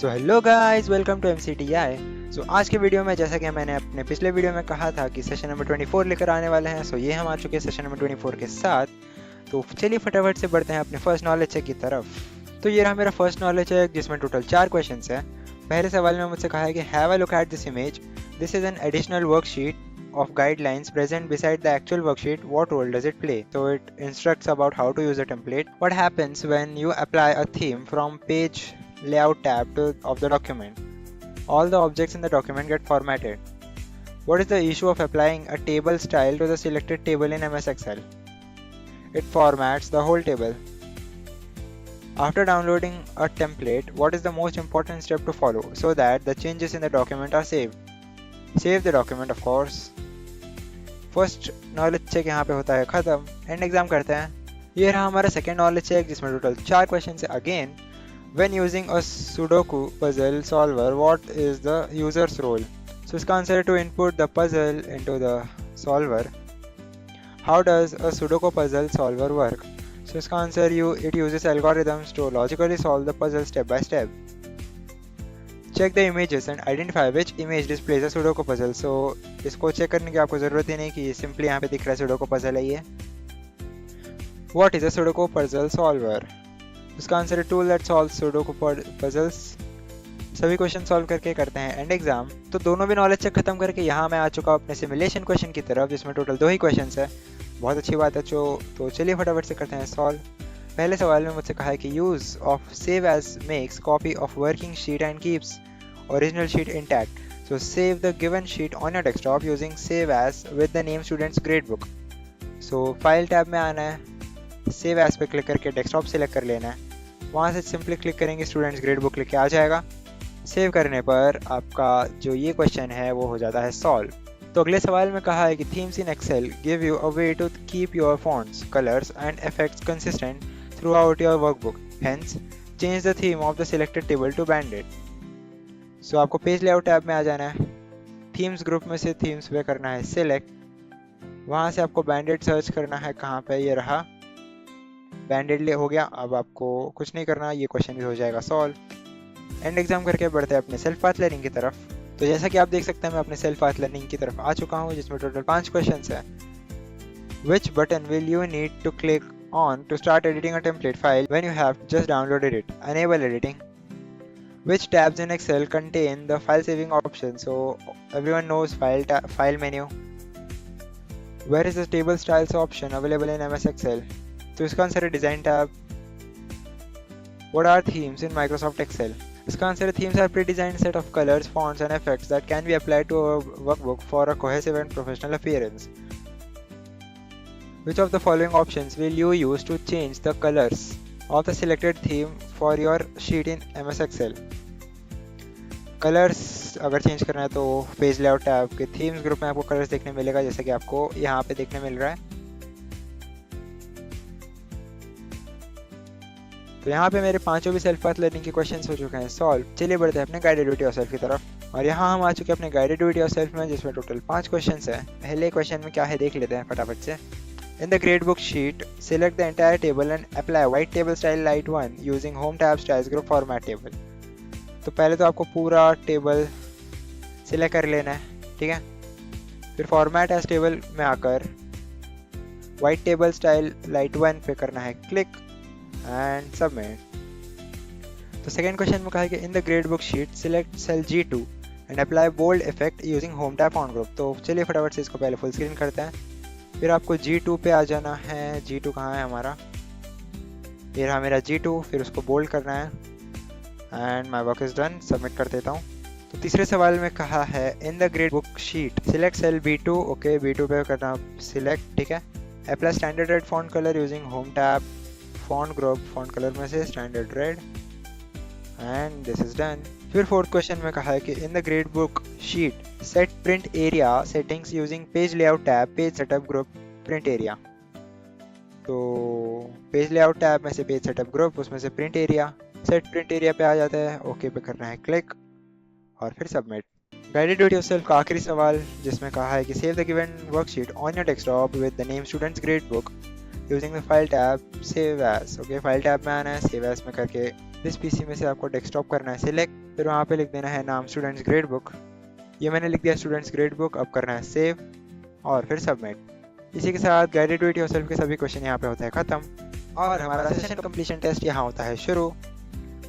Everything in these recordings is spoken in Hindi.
So hello guys, welcome to MCTI। आज के वीडियो में, जैसा कि मैंने अपने पिछले वीडियो में कहा था कि सेशन नंबर 24 लेकर आने वाले हैं। ये हम आ चुके हैं सेशन नंबर 24 के साथ। तो चलिए फटाफट से बढ़ते हैं अपने फर्स्ट नॉलेज चेक की तरफ। तो ये रहा मेरा फर्स्ट नॉलेज चेक, जिसमें टोटल 4 क्वेश्चंस है। पहले सवाल में मुझसे कहा है कि have a look at this image, this is an additional worksheet of guidelines present beside the actual worksheet. What role does it play? So it instructs about how to use a template. What happens when you apply a theme from page layout tab of the document? All the objects in the document get formatted. What is the issue of applying a table style to the selected table in MS Excel? It formats the whole table. After downloading a template, what is the most important step to follow so that the changes in the document are saved? Save the document, of course. First knowledge check यहाँ पे होता है ख़त्म। एंड एग्जाम करते हैं। ये रहा हमारा सेकेंड नॉलेज चेक, जिसमें टोटल 4 क्वेश्चन है। Again, when using a sudoku puzzle solver, what is the user's role? So इसका आंसर है to input the puzzle into the solver. How does a sudoku puzzle solver work? So इसका answer it uses algorithms to logically solve the puzzle step by step. Check the images and identify which image displays a sudoku puzzle. इसको चेक करने की आपको ज़रूरत ही नहीं कि सिंपली यहाँ पे दिख रहा है सुडोकू पजल है ये। What is a sudoku puzzle solver? उसका आंसर है tool that solves sudoku puzzles. सभी क्वेश्चन सॉल्व करके करते हैं एंड एग्जाम। तो दोनों भी नॉलेज चेक खत्म करके यहाँ मैं आ चुका हूँ अपने सिमुलेशन क्वेश्चन की तरफ, जिसमें टोटल 2 ही क्वेश्चन है। बहुत अच्छी बात है। तो चलिए फटाफट से करते हैं सॉल्व। पहले सवाल में मुझसे कहा है कि use of save as makes copy of working sheet and keeps original sheet intact. So save the given sheet on your desktop using save as with the name student's gradebook. So file tab में आना है, save as पे क्लिक करके डेस्कटॉप सेलेक्ट कर लेना है। वहाँ से सिंपली क्लिक करेंगे, स्टूडेंट्स ग्रेडबुक लिखे आ जाएगा। सेव करने पर आपका जो ये क्वेश्चन है वो हो जाता है सॉल्व। तो अगले सवाल में कहा है कि themes in Excel give you a way to keep your fonts, colors and effects consistent throughout your workbook. Hence, change the theme of the selected table to Bandit. आपको पेज लेआउट टैब में आ जाना है। थीम्स ग्रुप में से थीम्स पे करना है सिलेक्ट। वहाँ से आपको बैंडेड सर्च करना है। कहाँ पे? ये रहा, बैंडेड ले हो गया। अब आपको कुछ नहीं करना, ये क्वेश्चन भी हो जाएगा सॉल्व। एंड एग्जाम करके बढ़ते हैं अपने सेल्फ पाथ लर्निंग की तरफ। तो जैसा कि आप देख सकते हैं, मैं अपने सेल्फ पाथ लर्निंग की तरफ आ चुका हूँ, जिसमें टोटल 5 क्वेश्चन है। Which button will you need to click on to start editing a template file when you have just downloaded it? Enable editing. Which tabs in Excel contain the file saving option? So everyone knows file menu. Where is the table styles option available in MS Excel? तो इसका आंसर है design tab. What are themes in Microsoft Excel? इसका आंसर है themes are pre-designed set of colors, fonts and effects that can be applied to a workbook for a cohesive and professional appearance. Which of the following options will you use to change the colors of the selected theme for your sheet in MS Excel? Colours अगर चेंज करना है तो पेज लेआउट टैब के थीम्स ग्रुप में आपको कलर्स देखने मिलेगा, जैसे कि आपको यहाँ पे देखने मिल रहा है। तो यहाँ पे मेरे 5 भी सेल्फ पाथ लर्निंग के क्वेश्चंस हो चुके हैं सॉल्व। चलिए बढ़ते हैं अपने गाइडेड ड्यूटी ऑफ सेल्फ की तरफ। और यहाँ हम आ चुके हैं अपने गाइडेड ड्यूटी ऑफ सेल्फ में, जिसमें टोटल 5 क्वेश्चंस है। पहले क्वेश्चन में क्या है देख लेते हैं फटाफट से। In the gradebook sheet, select the entire table and apply white table style light 1 using home tab styles group format table. तो पहले तो आपको पूरा टेबल सिलेक्ट कर लेना है, ठीक है। फिर फॉर्मेट एज टेबल में आकर वाइट टेबल स्टाइल लाइट 1 पे करना है क्लिक एंड सबमिट। तो सेकेंड क्वेश्चन में कहा है कि in the gradebook sheet select cell G2 and apply bold effect using home tab font group. तो चलिए फटाफट से इसको पहले फुल स्क्रीन करते हैं। फिर आपको G2 पे आ जाना है। G2 कहाँ है हमारा? ये रहा मेरा G2। फिर उसको बोल्ड करना है and my work is done. Submit कर देता हूँ। तो तीसरे सवाल में कहा है in the grade book sheet select cell B2। Okay, B2 पे करना सिलेक्ट, ठीक है। Apply standard red font colour using home tab font group, font colour में से standard red and this is done. फिर फोर्थ क्वेश्चन में कहा है कि in the grade book sheet set print area settings using page layout tab page setup group print area. तो पेज लेआउट टैब में से पेज सेटअप ग्रुप, उसमें से print area, set print area पे आ जाता है। ओके पे करना है क्लिक और फिर submit. Guided duty of self का आखिरी सवाल, जिसमें कहा है कि save the given worksheet on your desktop with the name students gradebook using the file tab save as. Okay, file tab में आना है, सेव एज में करके दिस पीसी में से आपको डेस्कटॉप करना है सिलेक्ट, फिर वहाँ पे लिख देना है नाम स्टूडेंट्स ग्रेड बुक। ये मैंने लिख दिया स्टूडेंट्स ग्रेड बुक। अब करना है सेव और फिर सबमिट। इसी के साथ गाइडेड डू इट योरसेल्फ के सभी क्वेश्चन यहाँ पे होते हैं खत्म और हमारा सेशन कंप्लीशन टेस्ट यहाँ होता है शुरू।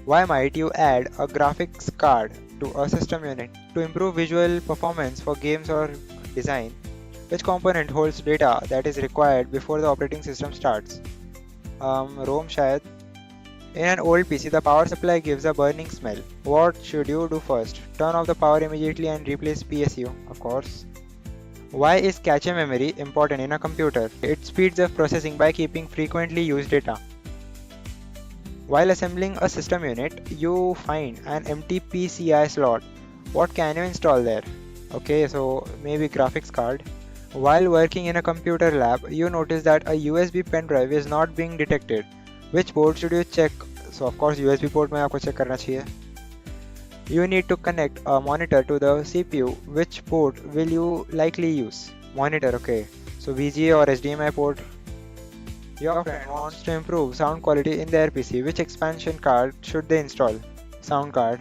Why might you add a graphics card to a system unit to improve visual performance for games or design? Which component holds data that is required before the operating system starts? ROM शायद। In an old PC, the power supply gives a burning smell. What should you do first? Turn off the power immediately and replace PSU, of course. Why is cache memory important in a computer? It speeds up processing by keeping frequently used data. While assembling a system unit, you find an empty PCI slot. What can you install there? Okay, so maybe graphics card. While working in a computer lab, you notice that a USB pen drive is not being detected. Which port should you check? So of course USB port में आपको check करना चाहिए. You need to connect a monitor to the CPU. Which port will you likely use? Monitor, okay. So VGA or HDMI port. Your friend wants to improve sound quality in their PC. Which expansion card should they install? Sound card.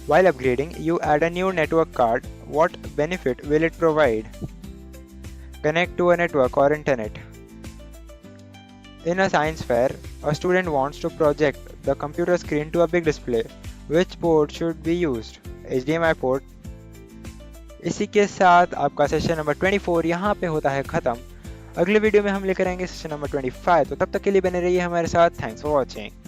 While upgrading, you add a new network card. What benefit will it provide? Connect to a network or internet. In a science fair, a student wants to project the computer screen to a big display. Which port should be used? HDMI port. इसी के साथ आपका सेशन नंबर 24 यहाँ पे होता है ख़त्म। अगले वीडियो में हम लेकर आएंगे सेशन नंबर 25। तो तब तक के लिए बने रहिए हमारे साथ। Thanks for watching.